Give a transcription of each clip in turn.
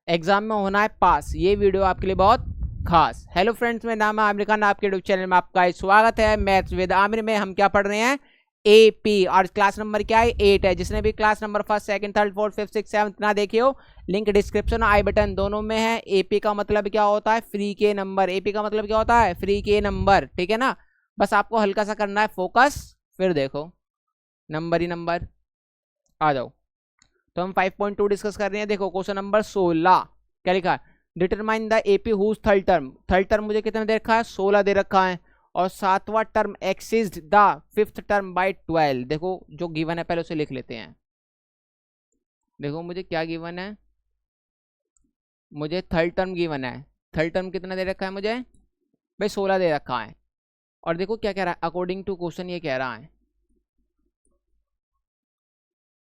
Exam में होना है पास। ये वीडियो आपके लिए बहुत खास। हेलो फ्रेंड्स, मेरा नाम है आमिर खान, आपके यूट्यूब चैनल में आपका स्वागत है। मैथ्स विद आमिर में हम क्या पढ़ रहे हैं? एपी। और क्लास नंबर क्या है? 8 है। जिसने भी class number first second third fourth fifth six seventh ना देखे हो, लिंक डिस्क्रिप्शन आई बटन दोनों में है। एपी का मतलब क्या होता है? फ्री के नंबर। एपी का मतलब क्या होता है? फ्री के नंबर। ठीक है ना? बस आपको हल्का सा करना है फोकस, फिर देखो नंबर ही नंबर। आ जाओ। तो हम 5.2 डिस्कस कर रहे हैं। देखो क्वेश्चन नंबर 16 क्या लिखा है? Determine the AP whose third term. Third term मुझे कितना दे रखा है? 16 दे रखा है। और सातवां term exceeds the fifth term by 12। देखो जो गिवन है पहले उसे लिख लेते हैं। देखो मुझे क्या गिवन है? मुझे थर्ड टर्म गिवन है। थर्ड टर्म कितना दे रखा है मुझे? भाई 16 दे रखा है। और देखो क्या कह रहा है अकॉर्डिंग टू क्वेश्चन, ये कह रहा है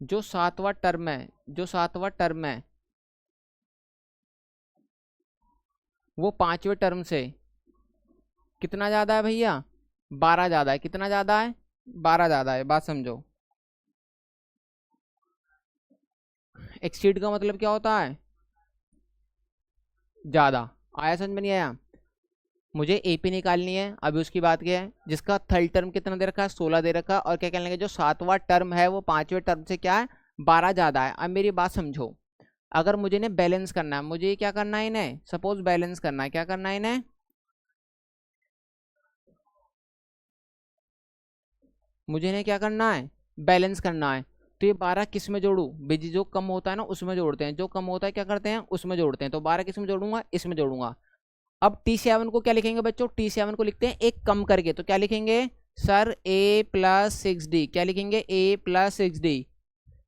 जो सातवां टर्म है, जो सातवां टर्म है वो पांचवें टर्म से कितना ज्यादा है भैया? 12 ज्यादा है। कितना ज्यादा है? 12 ज्यादा है। बात समझो। एक्सीड का मतलब क्या होता है? ज्यादा। आया समझ में नहीं आया? मुझे एपी निकालनी है। अभी उसकी बात क्या है? जिसका थर्ड टर्म कितना दे रखा है? 16 दे रखा है। और क्या कहने लगे, जो सातवां टर्म है वो पांचवें टर्म से क्या है? 12 ज्यादा है। अब मेरी बात समझो। अगर मुझे इन्हें बैलेंस करना है, मुझे क्या करना है? इन्हें सपोज बैलेंस करना है। क्या करना है इन्हें? मुझे इन्हें क्या करना है? बैलेंस करना है। तो ये 12 किस में जोड़ू? बीजी जो कम होता है ना उसमें जोड़ते हैं, जो कम होता है क्या करते हैं? उसमें जोड़ते हैं। तो 12 किस में जोड़ूंगा? इसमें जोड़ूंगा। अब T7 को क्या लिखेंगे बच्चों? T7 को लिखते हैं एक कम करके। तो क्या लिखेंगे सर? A+6D। क्या लिखेंगे? A+6D।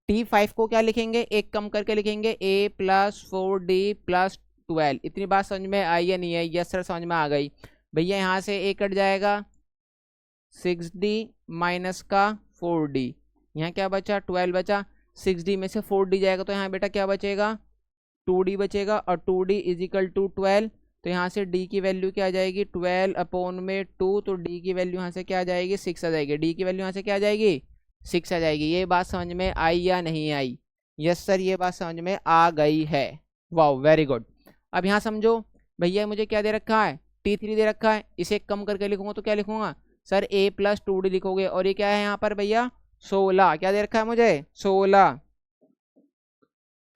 T5 को क्या लिखेंगे? एक कम करके लिखेंगे A+4D+12। इतनी बात समझ में आई या नहीं आई? यस सर समझ में आ गई। भैया यहाँ से A कट जाएगा, 6D माइनस का 4D। यहाँ क्या बचा? 12 बचा। 6D में से 4D जाएगा तो यहाँ बेटा क्या बचेगा? 2D बचेगा। और 2D इज इक्वल टू 12। तो यहाँ से D की वैल्यू क्या आ जाएगी? 12 अपॉन में 2। तो D की वैल्यू यहाँ से क्या आ जाएगी? 6 आ जाएगी। D की वैल्यू यहाँ से क्या आ जाएगी? 6 आ जाएगी। ये बात समझ में आई या नहीं आई? यस सर ये बात समझ में आ गई है। वाह वेरी गुड। अब यहाँ समझो। भैया मुझे क्या दे रखा है? T3 दे रखा है। इसे कम करके लिखूंगा तो क्या लिखूंगा सर? A+2D लिखोगे। और ये क्या है यहाँ पर भैया? 16। क्या दे रखा है मुझे? 16।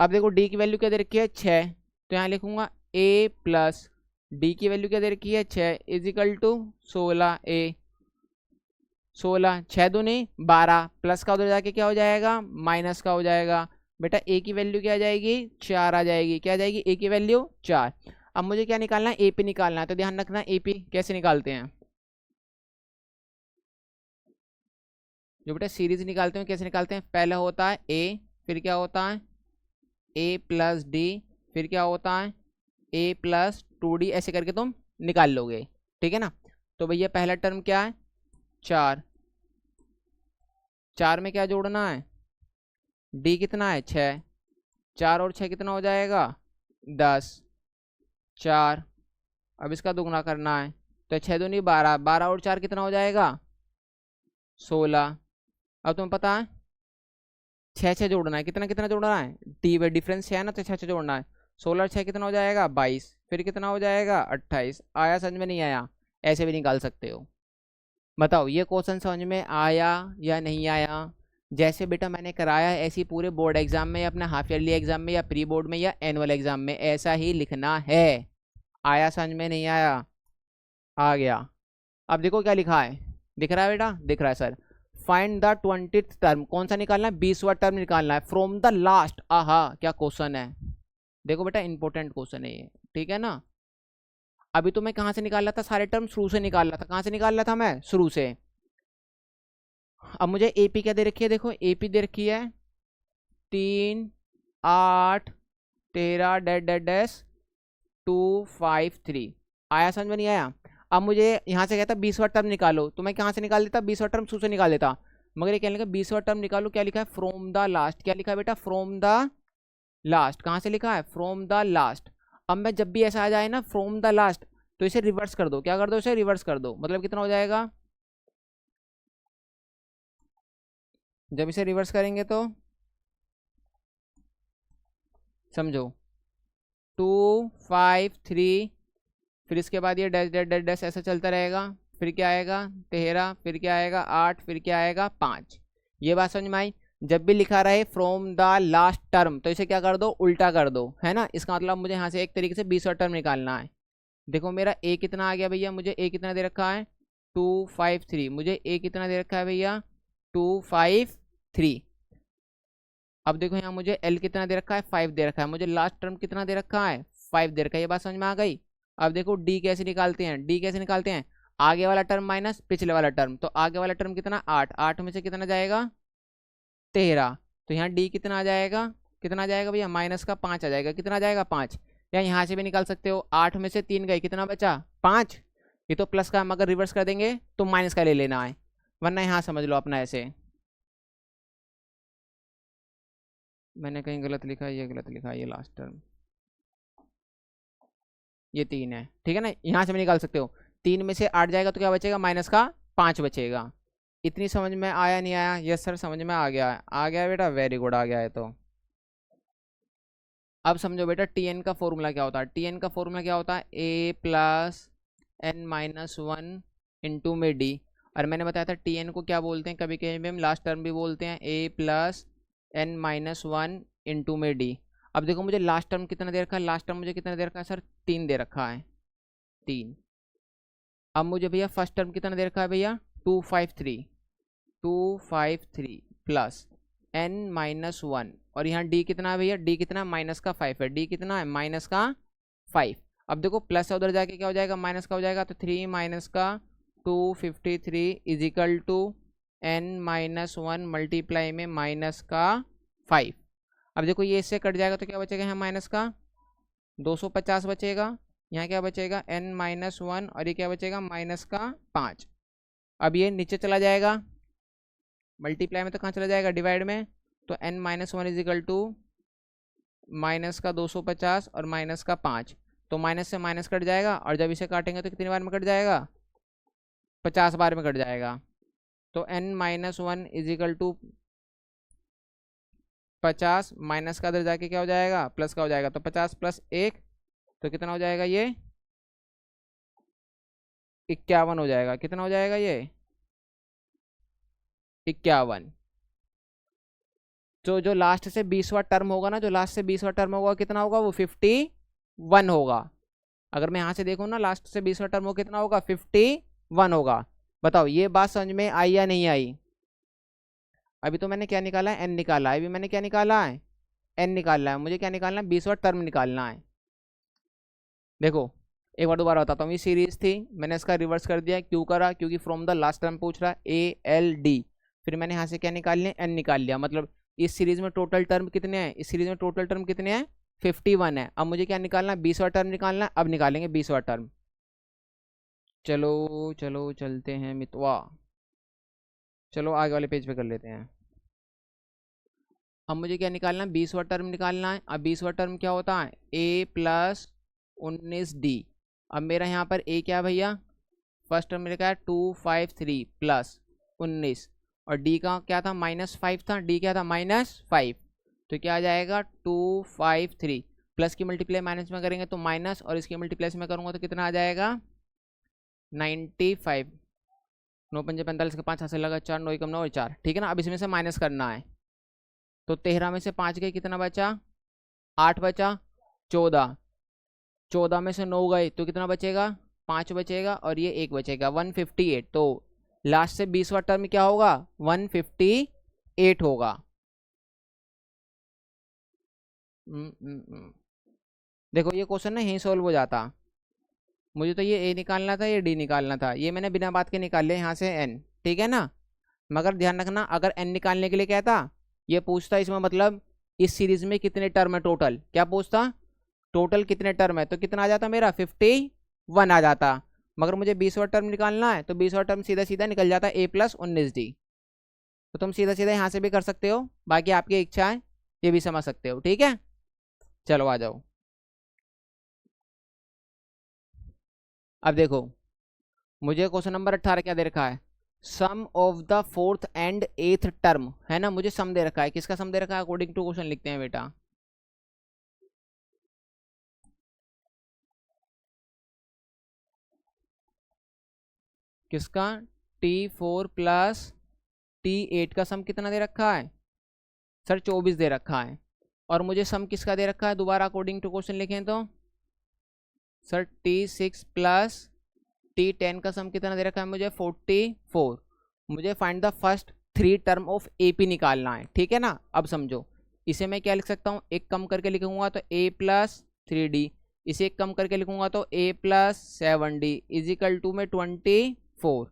अब देखो D की वैल्यू क्या दे रखी है? 6। तो यहाँ लिखूंगा A+D की वैल्यू क्या दे रखी है? 6 इज इक्वल टू 16A। 16 6 दूनी 12, प्लस का उधर जाके क्या हो जाएगा? माइनस का हो जाएगा। बेटा A की वैल्यू क्या आ जाएगी? 4 आ जाएगी। क्या आ जाएगी? A की वैल्यू 4। अब मुझे क्या निकालना है? AP निकालना है। तो ध्यान रखना AP कैसे निकालते हैं। जो बेटा सीरीज निकालते हैं कैसे निकालते हैं? पहला होता है A, फिर क्या होता है? A+D, फिर क्या होता है? A+2D। ऐसे करके तुम निकाल लोगे। ठीक है ना? तो भैया पहला टर्म क्या है? 4। 4 में क्या जोड़ना है? D कितना है? 6। 4 और 6 कितना हो जाएगा? 10। 4। अब इसका दुगना करना है। तो 6 दूनी 12, 12 और 4 कितना हो जाएगा? 16। अब तुम्हें पता है 6 6 जोड़ना है। कितना कितना जोड़ना है? डी वे डिफरेंस 6 है ना, तो 6 6 जोड़ना है। 16 6 कितना हो जाएगा? 22। फिर कितना हो जाएगा? 28। आया समझ में नहीं आया? ऐसे भी निकाल सकते हो। बताओ ये क्वेश्चन समझ में आया या नहीं आया? जैसे बेटा मैंने कराया है ऐसे ही पूरे बोर्ड एग्जाम में या अपने हाफ ईयरली एग्जाम में या प्री बोर्ड में या एनुअल एग्जाम में ऐसा ही लिखना है। आया समझ में नहीं आया? आ गया। अब देखो क्या लिखा है। दिख रहा है बेटा? दिख रहा है sir. Find the 20th term. कौन सा निकालना है? 20वां टर्म निकालना है फ्रॉम द लास्ट। आहा क्या क्वेश्चन है। देखो बेटा इंपॉर्टेंट क्वेश्चन है ये। ठीक है ना? अभी तो मैं कहाँ से निकाल रहा था? सारे टर्म शुरू से निकाल रहा था। कहाँ से निकाल रहा था मैं? शुरू से। अब मुझे एपी क्या दे रखी है? देखो एपी दे रखी है 3 8 13 डैश डैश डैश 253। आया समझ में नहीं आया? अब मुझे यहाँ से कहता 20वां टर्म निकालो, तो मैं कहाँ से निकाल देता? 20वां टर्म शुरू से निकाल देता। मगर ये कहने लगा 20वां टर्म निकालो। क्या लिखा है? From the last. क्या लिखा है बेटा? From the last. कहाँ से लिखा है? From the last. अब मैं जब भी ऐसा आ जाए ना फ्रॉम द लास्ट, तो इसे रिवर्स कर दो। क्या कर दो? इसे रिवर्स कर दो। मतलब कितना हो जाएगा? जब इसे रिवर्स करेंगे तो समझो 253, फिर इसके बाद ये डैश डैश डैश डैश ऐसा चलता रहेगा, फिर क्या आएगा 13, फिर क्या आएगा 8, फिर क्या आएगा 5। ये बात समझ में आई। जब भी लिखा रहे फ्रॉम द लास्ट टर्म तो इसे क्या कर दो, उल्टा कर दो, है ना। इसका मतलब मुझे यहाँ से एक तरीके से 20वां टर्म निकालना है। देखो मेरा ए कितना आ गया भैया, मुझे ए कितना दे रखा है 253, मुझे ए कितना दे रखा है भैया 253। अब देखो यहाँ मुझे एल कितना दे रखा है 5 दे रखा है, मुझे लास्ट टर्म कितना दे रखा है 5 दे रखा है। ये बात समझ में आ गई। अब देखो डी कैसे निकालते हैं, डी कैसे निकालते हैं, आगे वाला टर्म माइनस पिछले वाला टर्म। तो आगे वाला टर्म कितना 8, 8 में से कितना जाएगा 13, तो यहाँ डी कितना आ जाएगा, कितना आ जाएगा भैया माइनस का 5 आ जाएगा, कितना आ जाएगा 5। या यहाँ से भी निकाल सकते हो, 8 में से 3 गए, कितना बचा 5। ये तो प्लस का, मगर रिवर्स कर देंगे तो माइनस का ले लेना है, वरना यहाँ समझ लो अपना ऐसे। मैंने कहीं गलत लिखा है, ये गलत लिखा है, ये लास्ट टर्म ये 3 है, ठीक है ना। यहाँ से भी निकाल सकते हो, 3 में से 8 जाएगा तो क्या बचेगा माइनस का 5 बचेगा। इतनी समझ में आया नहीं आया, यस सर समझ में आ गया है, आ गया बेटा, वेरी गुड आ गया है। तो अब समझो बेटा टी एन का फॉर्मूला क्या होता है। टी एन का फॉर्मूला क्या होता है, A plus N minus 1 into में डी। और मैंने बताया था टी एन को क्या बोलते हैं, कभी कभी हम लास्ट टर्म भी बोलते हैं, ए प्लस एन माइनस 1 इंटू में डी। अब देखो मुझे लास्ट टर्म कितना दे रखा है, लास्ट टर्म मुझे कितना दे रखा है सर 3 दे रखा है 3। अब मुझे भैया फर्स्ट टर्म कितना दे रखा है भैया 253, 253 प्लस एन माइनस 1, और यहाँ डी कितना है भैया, डी कितना माइनस का 5 है, डी कितना है माइनस का 5। अब देखो प्लस है उधर जाके क्या हो जाएगा माइनस का हो जाएगा, तो 3 माइनस का 253 is equal to n minus 1 multiply में माइनस का 5। अब देखो ये इससे कट जाएगा तो क्या बचेगा यहाँ माइनस का 250 बचेगा, यहाँ क्या बचेगा एन माइनस 1, और ये क्या बचेगा माइनस का 5। अब ये नीचे चला जाएगा, मल्टीप्लाई में तो कहाँ चला जाएगा डिवाइड में, तो n minus 1 is equal to minus का 250 और माइनस का 5। तो माइनस से माइनस कट जाएगा, और जब इसे काटेंगे तो कितनी बार में कट जाएगा 50 बार में कट जाएगा। तो n minus 1 is equal to 50, minus का अंदर जाके क्या हो जाएगा प्लस का हो जाएगा, तो 50 प्लस 1 तो कितना हो जाएगा ये 51 हो जाएगा, कितना हो जाएगा ये 51। तो जो लास्ट से 20वां टर्म होगा ना, जो लास्ट से 20वां टर्म होगा कितना होगा वो 51 होगा। अगर मैं यहाँ से देखूँ ना लास्ट से 20वां टर्म हो कितना होगा 51 होगा। बताओ ये बात समझ में आई या नहीं आई। अभी तो मैंने क्या निकाला है एन निकाला है, अभी मैंने क्या निकाला है एन निकालना है, मुझे क्या निकालना है 20वां टर्म निकालना है। देखो एक बार दोबारा बताता हूँ, ये सीरीज थी, मैंने इसका रिवर्स कर दिया, क्यों करा क्योंकि फ्रॉम द लास्ट टर्म पूछ रहा है ए एल डी, फिर मैंने यहाँ से क्या निकाल लिया एन निकाल लिया। मतलब इस सीरीज में टोटल टर्म कितने हैं, इस सीरीज में टोटल टर्म कितने हैं 51 है। अब मुझे क्या निकालना है 20वां टर्म निकालना है, अब निकालेंगे 20वां टर्म। चलो चलो चलते हैं मितवा, चलो आगे वाले पेज पे कर लेते हैं। अब मुझे क्या निकालना है 20वां टर्म निकालना है। अब 20वां टर्म क्या होता है ए प्लस 19 डी। अब मेरा यहाँ पर ए क्या भैया फर्स्ट टर्म मेरे क्या है 253 प्लस 19, और डी का क्या था -5 था, डी क्या था -5, तो क्या आ जाएगा 253 प्लस की मल्टीप्लाई माइनस में करेंगे तो माइनस, और इसकी मल्टीप्लाई में करूँगा तो कितना आ जाएगा 95। 9 पंजे 45 के 5 हासिल लगा 4, 9 एकम 9 और 4, ठीक है ना। अब इसमें से माइनस करना है, तो 13 में से 5 गए कितना बचा 8 बचा, 14 में से 9 गए तो कितना बचेगा 5 बचेगा, और ये 1 बचेगा 158। तो लास्ट से 20वां टर्म क्या होगा 158 होगा। देखो ये क्वेश्चन ना यहीं सॉल्व हो जाता, मुझे तो ये ए निकालना था ये डी निकालना था, ये मैंने बिना बात के निकाल लिया यहाँ से एन, ठीक है ना। मगर ध्यान रखना अगर एन निकालने के लिए कहता ये पूछता इसमें मतलब इस सीरीज में कितने टर्म है टोटल, क्या पूछता टोटल कितने टर्म है, तो कितना आ जाता मेरा 51 आ जाता। मगर मुझे 20वां टर्म निकालना है तो 20वां टर्म सीधा सीधा निकल जाता ए प्लस 19 डी। तो तुम सीधा सीधा यहाँ से भी कर सकते हो, बाकी आपकी इच्छा है, ये भी समझ सकते हो, ठीक है। चलो आ जाओ। अब देखो मुझे क्वेश्चन नंबर 18 क्या दे रखा है, sum of the 4th and 8th term, है ना। मुझे सम दे रखा है, किसका सम दे रखा है अकॉर्डिंग टू क्वेश्चन लिखते हैं बेटा। किसका, T4 प्लस T8 का सम कितना दे रखा है सर, 24 दे रखा है। और मुझे सम किसका दे रखा है, दोबारा अकॉर्डिंग टू क्वेश्चन लिखें तो सर T6 प्लस T10 का सम कितना दे रखा है मुझे, 44। मुझे find the first 3 term of AP निकालना है, ठीक है ना। अब समझो, इसे मैं क्या लिख सकता हूँ, एक कम करके लिखूंगा तो A प्लस 3D, इसे एक कम करके लिखूंगा तो A plus 7D is equal to में 24।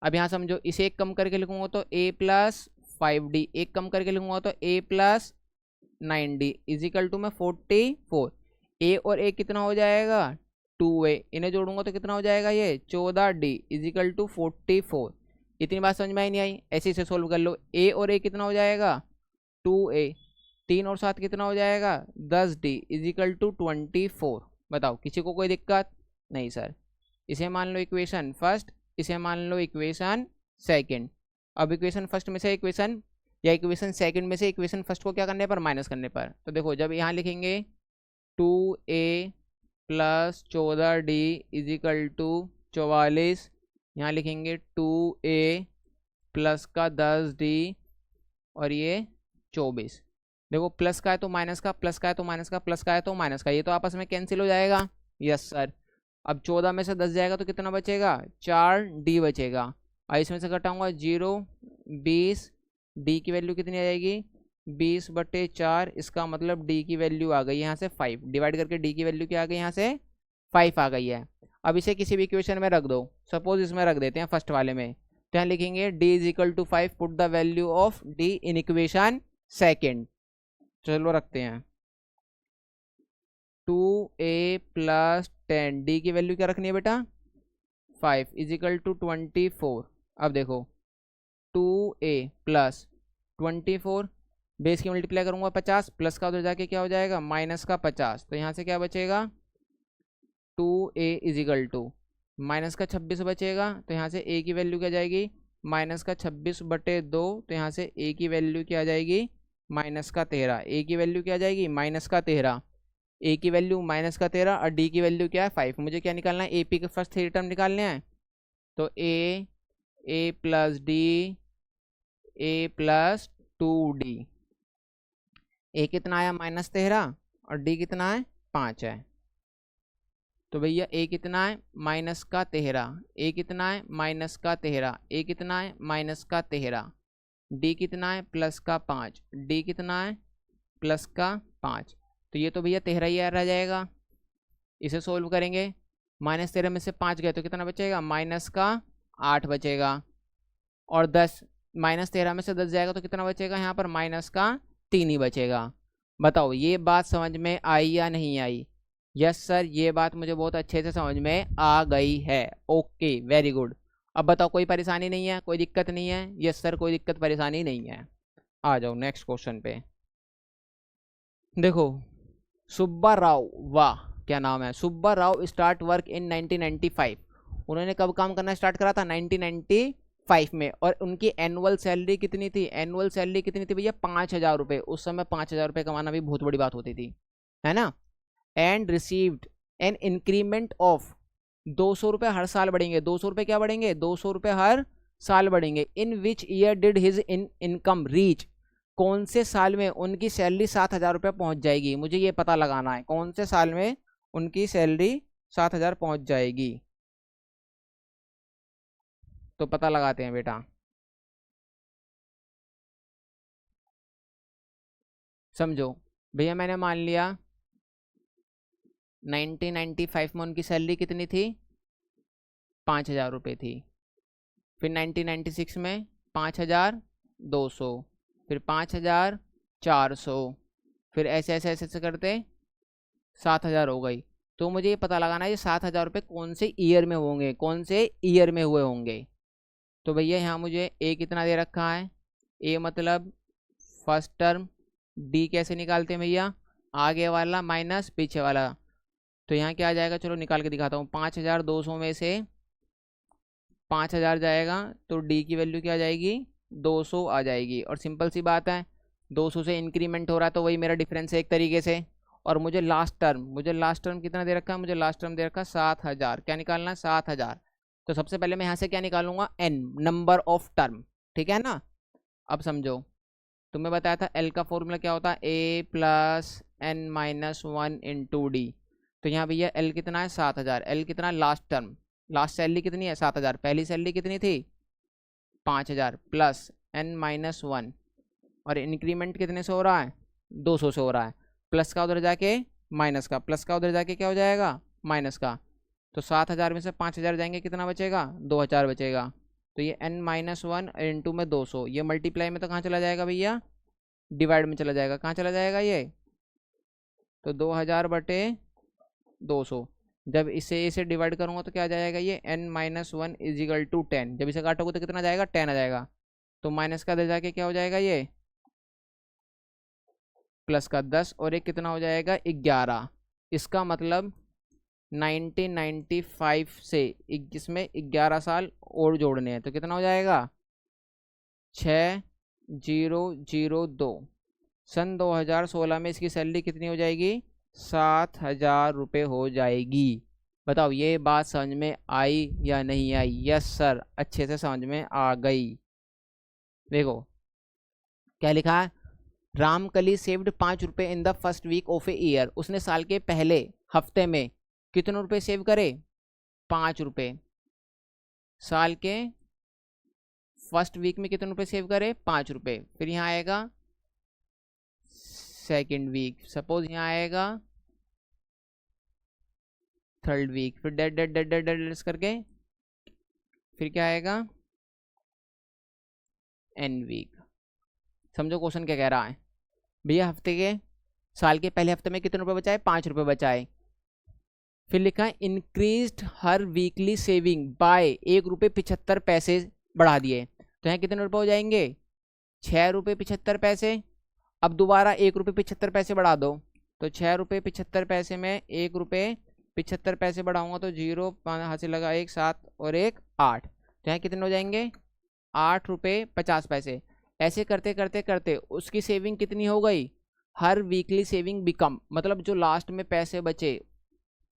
अब यहाँ समझो, इसे एक कम करके लिखूंगा तो A प्लस 5D, एक कम करके लिखूंगा तो A plus 9D is equal to में 44। A और A कितना हो जाएगा, 2A, इन्हें जोड़ूंगा तो कितना हो जाएगा ये 14D इजिकल टू 44। इतनी बात समझ में आई नहीं आई, ऐसे इसे सोल्व कर लो। A और A कितना हो जाएगा 2A, 3 और 7 कितना हो जाएगा 10D इजिकल टू 24। बताओ किसी को कोई दिक्कत नहीं सर। इसे मान लो इक्वेशन फर्स्ट, इसे मान लो इक्वेशन सेकंड। अब इक्वेशन फर्स्ट में से इक्वेशन या इक्वेशन सेकंड में से इक्वेशन फर्स्ट को क्या करने पर, माइनस करने पर। तो देखो जब यहाँ लिखेंगे 2A plus 14D is equal to 44, यहाँ लिखेंगे 2A प्लस का 10D और ये 24। देखो प्लस का है तो माइनस का, प्लस का है तो माइनस का, प्लस का है तो माइनस का, ये तो आपस में कैंसिल हो जाएगा। Yes sir. अब 14 में से 10 जाएगा तो कितना बचेगा, 4D बचेगा। और इसमें से घटाऊंगा 0, 20, D की वैल्यू कितनी आ जाएगी 20/4, इसका मतलब D की वैल्यू आ गई यहाँ से 5, डिवाइड करके D की वैल्यू क्या आ गई यहाँ से 5 आ गई है। अब इसे किसी भी इक्वेशन में रख दो, सपोज इसमें रख देते हैं फर्स्ट वाले में, तो यहाँ लिखेंगे D is equal to 5, put the value of D in equation second. चलो रखते हैं 2A प्लस 10, D की वैल्यू क्या रखनी है बेटा 5 इज इक्वल टू 24। अब देखो 2A प्लस 24, बेस की मल्टीप्लाई करूंगा 50, प्लस का उधर जाके क्या हो जाएगा माइनस का 50, तो यहाँ से क्या बचेगा 2A is equal to minus का 26 बचेगा, तो यहाँ से A की वैल्यू क्या जाएगी माइनस का 26/2, तो यहाँ से A की वैल्यू क्या आ जाएगी माइनस का 13। A की वैल्यू क्या आ जाएगी माइनस का 13, A की वैल्यू माइनस का 13 और D की वैल्यू क्या है 5। मुझे क्या निकालना है, AP के फर्स्ट 3 टर्म निकालने हैं। तो A plus D, A plus 2D, A कितना आया -13 और D कितना है 5 है। तो भैया A कितना है माइनस का 13, A कितना है माइनस का 13, A कितना है माइनस का 13, D कितना है प्लस का 5, D कितना है प्लस का 5। तो ये तो भैया 13 ही रह जाएगा। इसे सोल्व करेंगे, -13 में से 5 गए तो कितना बचेगा माइनस का 8 बचेगा, और 10 -13 में से 10 जाएगा तो कितना बचेगा यहाँ पर माइनस का 3 ही बचेगा। बताओ ये बात समझ में आई या नहीं आई। यस सर, ये बात मुझे बहुत अच्छे से समझ में आ गई है। Okay very good. अब बताओ कोई परेशानी नहीं है, कोई दिक्कत नहीं है। यस सर, कोई दिक्कत परेशानी नहीं है। आ जाओ नेक्स्ट क्वेश्चन पे। देखो सुब्बा राव, वाह क्या नाम है, Subba Rao start work in 1995। उन्होंने कब काम करना स्टार्ट करा था 1995 में, और उनकी एनुअल सैलरी कितनी थी, एनुअल सैलरी कितनी थी भैया 5,000 रुपये। उस समय 5,000 रुपये कमाना भी बहुत बड़ी बात होती थी, है ना। And received an increment of 200 रुपये हर साल बढ़ेंगे। 200 रुपये क्या बढ़ेंगे 200 रुपये हर साल बढ़ेंगे। In which year did his income reach, कौन से साल में उनकी सैलरी 7,000 रुपये पहुंच जाएगी। मुझे ये पता लगाना है कौन से साल में उनकी सैलरी 7,000 पहुंच जाएगी। तो पता लगाते हैं बेटा। समझो भैया, मैंने मान लिया 1995 में उनकी सैलरी कितनी थी 5,000 रुपये थी। फिर 1996 में 5,200, फिर 5,400, फिर ऐसे ऐसे ऐसे ऐसे करते 7,000 हो गई। तो मुझे ये पता लगाना है ये 7,000 रुपये कौन से ईयर में होंगे, कौन से ईयर में हुए होंगे। तो भैया यहाँ मुझे ए कितना दे रखा है, ए मतलब फर्स्ट टर्म, डी कैसे निकालते हैं भैया आगे वाला माइनस पीछे वाला। तो यहाँ क्या आ जाएगा, चलो निकाल के दिखाता हूँ। 5,200 में से 5,000 जाएगा तो डी की वैल्यू क्या आ जाएगी 200 आ जाएगी। और सिंपल सी बात है 200 से इंक्रीमेंट हो रहा है तो वही मेरा डिफरेंस है एक तरीके से। और मुझे लास्ट टर्म कितना दे रखा है, मुझे लास्ट टर्म दे रखा है 7,000। क्या निकालना है 7,000। तो सबसे पहले मैं यहाँ से क्या निकालूंगा, एन, नंबर ऑफ टर्म, ठीक है ना। अब समझो, तुम्हें बताया था एल का फॉर्मूला क्या होता है, A plus N minus one into D. तो यहाँ भैया एल कितना है 7000, एल कितना लास्ट टर्म, लास्ट सैलरी कितनी है 7000, पहली सैलरी कितनी थी 5000 प्लस एन माइनस वन, और इंक्रीमेंट कितने से हो रहा है 200 से हो रहा है, प्लस का उधर जाके माइनस का, प्लस का उधर जाके क्या हो जाएगा माइनस का। तो 7000 में से 5000 जाएंगे, कितना बचेगा 2000 बचेगा। तो ये n माइनस वन इंटू में 200, ये मल्टीप्लाई में तो कहाँ चला जाएगा भैया, डिवाइड में चला जाएगा, कहाँ चला जाएगा ये, तो 2000 बटे 200। जब इसे डिवाइड करूँगा तो क्या आ जाएगा, ये n minus one is equal to 10, जब इसे काटोगे तो कितना जाएगा 10 आ जाएगा। तो माइनस का इधर जाके क्या हो जाएगा, ये प्लस का 10, और एक कितना हो जाएगा 11। इसका मतलब 1995 से इसमें 11 साल और जोड़ने हैं, तो कितना हो जाएगा 6002। सन 2016 में इसकी सैलरी कितनी हो जाएगी 7000 रुपये हो जाएगी। बताओ ये बात समझ में आई या नहीं आई, यस सर, अच्छे से समझ में आ गई। देखो क्या लिखा है, रामकली सेव्ड 5 रुपये in the first week of a year. उसने साल के पहले हफ्ते में कितने रुपए सेव करे 5 रुपये। साल के फर्स्ट वीक में कितने रुपए सेव करे 5 रुपये। फिर यहाँ आएगा सेकेंड वीक, सपोज यहाँ आएगा थर्ड वीक, फिर dead dead dead dead dead करके फिर क्या आएगा एन वीक। समझो क्वेश्चन क्या कह रहा है भैया, हफ्ते के साल के पहले हफ्ते में कितने रुपए बचाए 5 रुपये बचाए। फिर लिखा है इंक्रीज्ड हर वीकली सेविंग बाय 1 रुपये 75 पैसे बढ़ा दिए। तो यहाँ कितने रुपए हो जाएंगे 6 रुपये 75 पैसे। अब दोबारा 1 रुपये 75 पैसे बढ़ा दो, तो 6 रुपये 75 पैसे में 1 रुपये 75 पैसे बढ़ाऊंगा तो 0 हाथ से लगा 1 7 और 1 8, तो यहाँ कितने हो जाएंगे 8 रुपये 50 पैसे। ऐसे करते करते करते उसकी सेविंग कितनी हो गई, हर वीकली सेविंग बिकम, मतलब जो लास्ट में पैसे बचे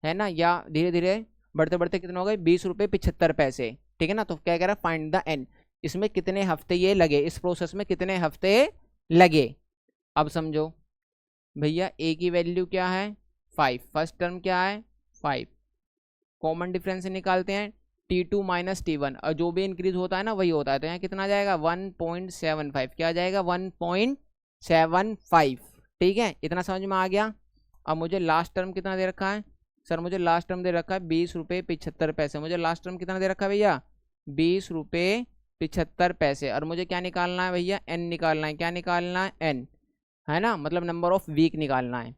है ना, या धीरे धीरे बढ़ते बढ़ते कितने हो गए 20 रुपये 75 पैसे, ठीक है ना। तो क्या कह रहा है फाइंड द एन, इसमें कितने हफ्ते ये लगे, इस प्रोसेस में कितने हफ्ते लगे। अब समझो भैया ए की वैल्यू क्या है 5, फर्स्ट टर्म क्या है 5, कॉमन डिफरेंस निकालते हैं T2 माइनस T1, और जो भी इंक्रीज होता है ना वही होता है। तो यहाँ कितना आ जाएगा 1.75, क्या आ जाएगा 1.75, ठीक है, इतना समझ में आ गया। अब मुझे लास्ट टर्म कितना दे रखा है सर, मुझे लास्ट टर्म दे रखा है 20 रुपये 75 पैसे। मुझे लास्ट टर्म कितना दे रखा है भैया 20 रुपये 75 पैसे, और मुझे क्या निकालना है भैया एन निकालना है। क्या निकालना है एन, है ना, मतलब नंबर ऑफ वीक निकालना है।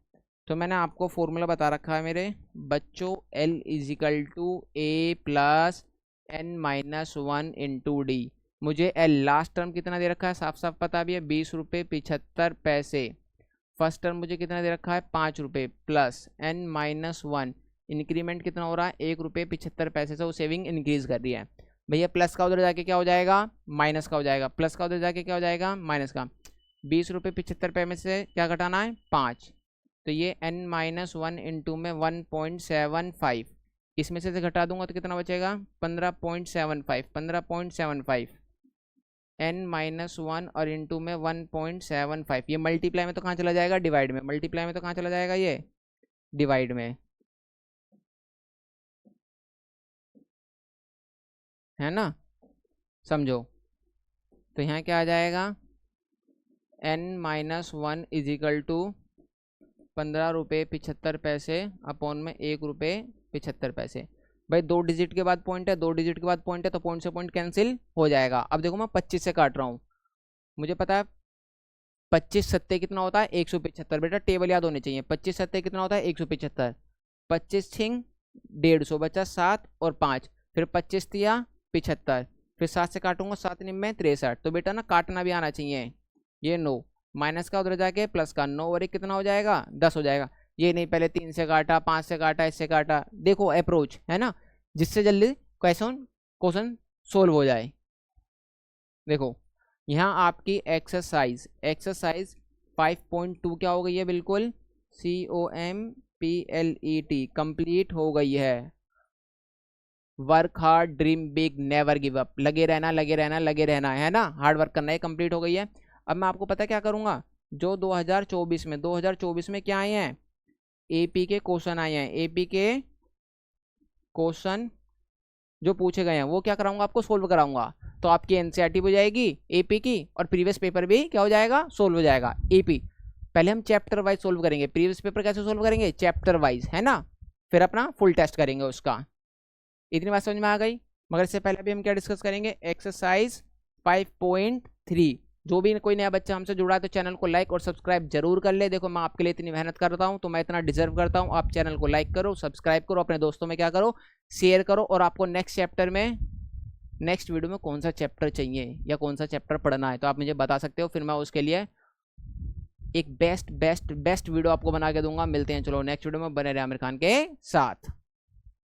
तो मैंने आपको फॉर्मूला बता रखा है मेरे बच्चों, L is equal to a plus N minus one into d. मुझे एल लास्ट टर्म कितना दे रखा है साफ साफ पता भी है 20 रुपये 75 पैसे। फर्स्ट टर्म मुझे कितना दे रखा है 5 रुपये plus N minus one, increment कितना हो रहा है 1 रुपये 75 पैसे से वो सेविंग इंक्रीज कर रही है भैया। प्लस का उधर जाके क्या हो जाएगा माइनस का हो जाएगा, प्लस का उधर जाके क्या हो जाएगा माइनस का। 20 रुपये 75 पैसे से क्या घटाना है 5, तो ये n माइनस वन इंटू में 1.75, इसमें से घटा दूंगा तो कितना बचेगा 15.75, 15.75 n माइनस वन और इंटू में 1.75। ये मल्टीप्लाई में तो कहाँ चला जाएगा डिवाइड में, मल्टीप्लाई में तो कहाँ चला जाएगा ये डिवाइड में, है ना, समझो। तो यहाँ क्या आ जाएगा n minus one is equal to 15 रुपये 75 पैसे अपॉन में 1 रुपये 75 पैसे। भाई 2 डिजिट के बाद पॉइंट है, 2 डिजिट के बाद पॉइंट है, तो पॉइंट से पॉइंट कैंसिल हो जाएगा। अब देखो मैं 25 से काट रहा हूँ, मुझे पता है 25 सत्ते कितना होता है 175, बेटा टेबल याद होने चाहिए। 25 सत्ते कितना होता है 175, 25 छिंग 150 बचा 7 और 5, फिर 25 तिया 75, फिर 7 से काटूंगा 7 निम्न 63। तो बेटा ना काटना भी आना चाहिए, ये 9 माइनस का उधर जाके प्लस का 9 और 1 कितना हो जाएगा 10 हो जाएगा। ये नहीं पहले 3 से काटा 5 से काटा इससे काटा, देखो अप्रोच है ना, जिससे जल्दी क्वेश्चन सोल्व हो जाए। देखो यहाँ आपकी एक्सरसाइज 5.2 क्या हो गई है बिल्कुल COMPLET कंप्लीट हो गई है। Work hard, dream big, never give up. लगे रहना, लगे रहना, लगे रहना है ना, हार्ड वर्क करना है। कंप्लीट हो गई है। अब मैं आपको पता क्या करूंगा, जो 2024 में क्या आए हैं, एपी के क्वेश्चन आए हैं, एपी के क्वेश्चन जो पूछे गए हैं वो क्या कराऊंगा, आपको सोल्व कराऊंगा। तो आपकी एनसीईआरटी भी हो जाएगी एपी की, और प्रीवियस पेपर भी क्या हो जाएगा, सोल्व हो जाएगा। एपी पहले हम चैप्टर वाइज सोल्व करेंगे, प्रीवियस पेपर कैसे सोल्व करेंगे, चैप्टर वाइज, है ना, फिर अपना फुल टेस्ट करेंगे उसका। इतनी बात समझ में आ गई। मगर इससे पहले भी हम क्या डिस्कस करेंगे, एक्सरसाइज 5.3। जो भी कोई नया बच्चा हमसे जुड़ा है तो चैनल को लाइक और सब्सक्राइब जरूर कर ले। देखो मैं आपके लिए इतनी मेहनत करता हूं तो मैं इतना डिजर्व करता हूं, आप चैनल को लाइक करो, सब्सक्राइब करो, अपने दोस्तों में क्या करो, शेयर करो। और आपको नेक्स्ट चैप्टर में, नेक्स्ट वीडियो में कौन सा चैप्टर चाहिए या कौन सा चैप्टर पढ़ना है तो आप मुझे बता सकते हो, फिर मैं उसके लिए एक बेस्ट वीडियो आपको बना के दूंगा। मिलते हैं चलो नेक्स्ट वीडियो में, बने रहे आमिर खान के साथ।